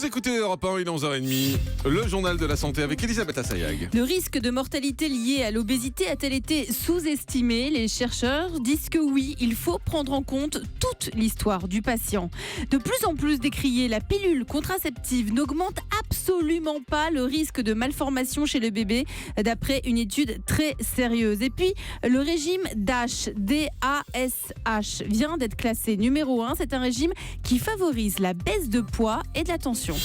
écoutez Europe 1, il est 11h30. Le journal de la santé avec Elisabeth Assayag. Le risque de mortalité lié à l'obésité a-t-il été sous-estimé ? Les chercheurs disent que oui, il faut prendre en compte toute l'histoire du patient. De plus en plus décriée, la pilule contraceptive n'augmente absolument pas le risque de malformation chez le bébé, d'après une étude très sérieuse. Et puis, le régime DASH, D-A-S-H, vient d'être classé numéro 1. C'est un régime qui favorise la baisse de poids et de la tension.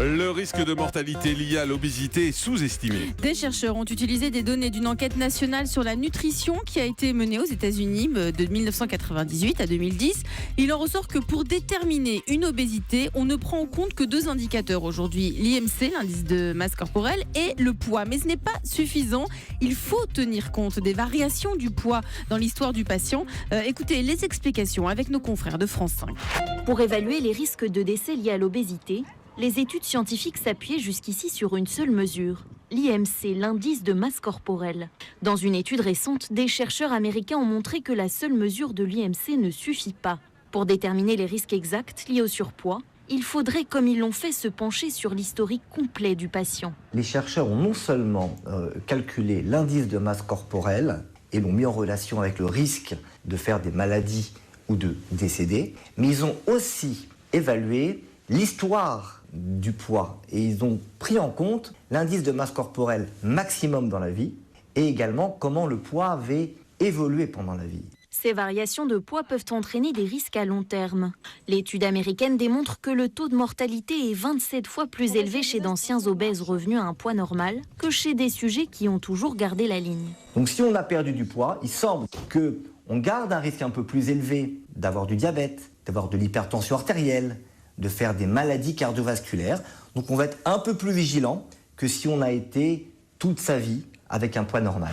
Le risque de mortalité lié à l'obésité est sous-estimé. Des chercheurs ont utilisé des données d'une enquête nationale sur la nutrition qui a été menée aux États-Unis de 1998 à 2010. Il en ressort que pour déterminer une obésité, on ne prend en compte que deux indicateurs aujourd'hui, l'IMC, l'indice de masse corporelle, et le poids. Mais ce n'est pas suffisant. Il faut tenir compte des variations du poids dans l'histoire du patient. Écoutez les explications avec nos confrères de France 5. Pour évaluer les risques de décès liés à l'obésité, les études scientifiques s'appuyaient jusqu'ici sur une seule mesure, l'IMC, l'indice de masse corporelle. Dans une étude récente, des chercheurs américains ont montré que la seule mesure de l'IMC ne suffit pas. Pour déterminer les risques exacts liés au surpoids, il faudrait, comme ils l'ont fait, se pencher sur l'historique complet du patient. Les chercheurs ont non seulement calculé l'indice de masse corporelle et l'ont mis en relation avec le risque de faire des maladies ou de décéder, mais ils ont aussi évalué l'histoire du poids et ils ont pris en compte l'indice de masse corporelle maximum dans la vie et également comment le poids avait évolué pendant la vie. Ces variations de poids peuvent entraîner des risques à long terme. L'étude américaine démontre que le taux de mortalité est 27 fois plus élevé chez d'anciens obèses revenus à un poids normal que chez des sujets qui ont toujours gardé la ligne. Donc si on a perdu du poids, il semble qu'on garde un risque un peu plus élevé d'avoir du diabète, d'avoir de l'hypertension artérielle, de faire des maladies cardiovasculaires. Donc on va être un peu plus vigilant que si on a été toute sa vie avec un poids normal.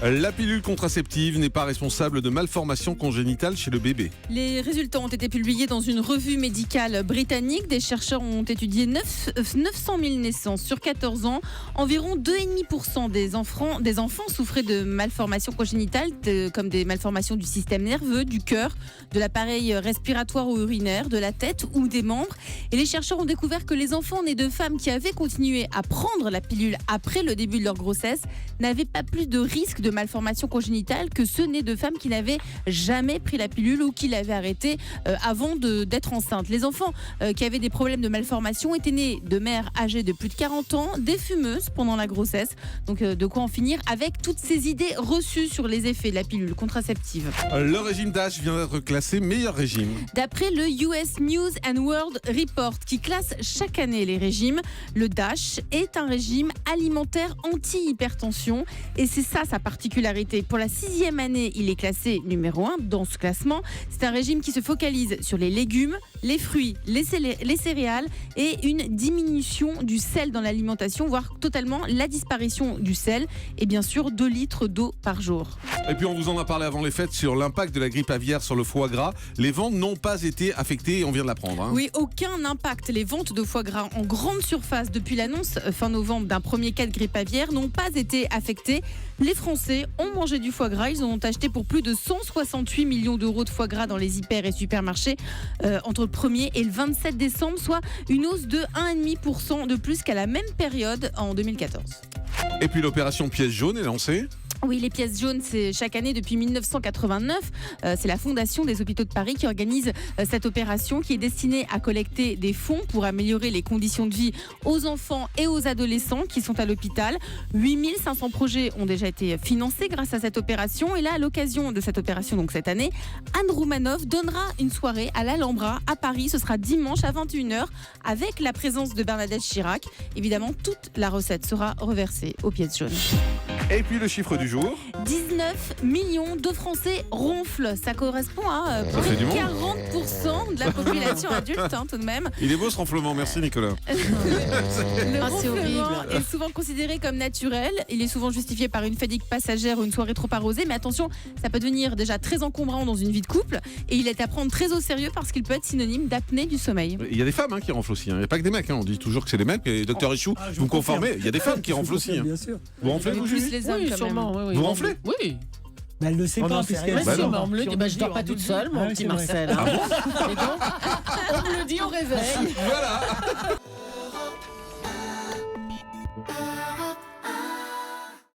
La pilule contraceptive n'est pas responsable de malformations congénitales chez le bébé. Les résultats ont été publiés dans une revue médicale britannique. Des chercheurs ont étudié 900 000 naissances sur 14 ans. Environ 2,5% des enfants souffraient de malformations congénitales, comme des malformations du système nerveux, du cœur, de l'appareil respiratoire ou urinaire, de la tête ou des membres. Et les chercheurs ont découvert que les enfants nés de femmes qui avaient continué à prendre la pilule après le début de leur grossesse n'avaient pas plus de risque de malformations congénitales que ceux nés de femmes qui n'avaient jamais pris la pilule ou qui l'avaient arrêtée avant d'être enceintes. Les enfants qui avaient des problèmes de malformation étaient nés de mères âgées de plus de 40 ans, des fumeuses pendant la grossesse. Donc de quoi en finir avec toutes ces idées reçues sur les effets de la pilule contraceptive. Le régime DASH vient d'être classé meilleur régime. D'après le US News and World Report qui classe chaque année les régimes, le DASH est un régime alimentaire anti-hypertension et c'est ça sa particularité. Pour la 6e année, il est classé numéro 1 dans ce classement. C'est un régime qui se focalise sur les légumes, les fruits, les céréales et une diminution du sel dans l'alimentation, voire totalement la disparition du sel et bien sûr 2 litres d'eau par jour. Et puis on vous en a parlé avant les fêtes sur l'impact de la grippe aviaire sur le foie gras. Les ventes n'ont pas été affectées et on vient de l'apprendre. Oui, aucun impact. Les ventes de foie gras en grande surface depuis l'annonce fin novembre d'un premier cas de grippe aviaire n'ont pas été affectées. Les Français ont mangé du foie gras. Ils ont acheté pour plus de 168 millions d'euros de foie gras dans les hyper et supermarchés entre le 1er et le 27 décembre, soit une hausse de 1,5% de plus qu'à la même période en 2014. Et puis l'opération pièce jaune est lancée. Oui, les pièces jaunes, c'est chaque année depuis 1989. C'est la Fondation des Hôpitaux de Paris qui organise cette opération qui est destinée à collecter des fonds pour améliorer les conditions de vie aux enfants et aux adolescents qui sont à l'hôpital. 8500 projets ont déjà été financés grâce à cette opération. Et là, à l'occasion de cette opération, donc cette année, Anne Roumanoff donnera une soirée à l'Alhambra à Paris. Ce sera dimanche à 21h avec la présence de Bernadette Chirac. Évidemment, toute la recette sera reversée aux pièces jaunes. Et puis le chiffre du jour. 19 millions de Français ronflent. Ça correspond à Ça fait du monde. 40% de la population adulte, tout de même. Il est beau ce ronflement, merci Nicolas. Le c'est ronflement horrible. est souvent considéré comme naturel. Il est souvent justifié par une fatigue passagère ou une soirée trop arrosée. Mais attention, ça peut devenir déjà très encombrant dans une vie de couple. Et il est à prendre très au sérieux parce qu'il peut être synonyme d'apnée du sommeil. Il y a des femmes qui ronflent aussi, il n'y a pas que des mecs. On dit toujours que c'est des mecs. Et docteur Ichou, vous me confirmez, il y a des femmes qui ronflent aussi. Bien sûr. Vous ronflez vous, Plus Julie les hommes, Oui, quand sûrement. même. Oui, Vous ronflez? Oui. Mais elle le sait On pas en sait puisqu'elle rien. Bah Si, non. on me le dit. Je dors pas toute seule, mon Ah oui, petit c'est vrai. Marcel. Et donc, on me le dit au réveil. Voilà.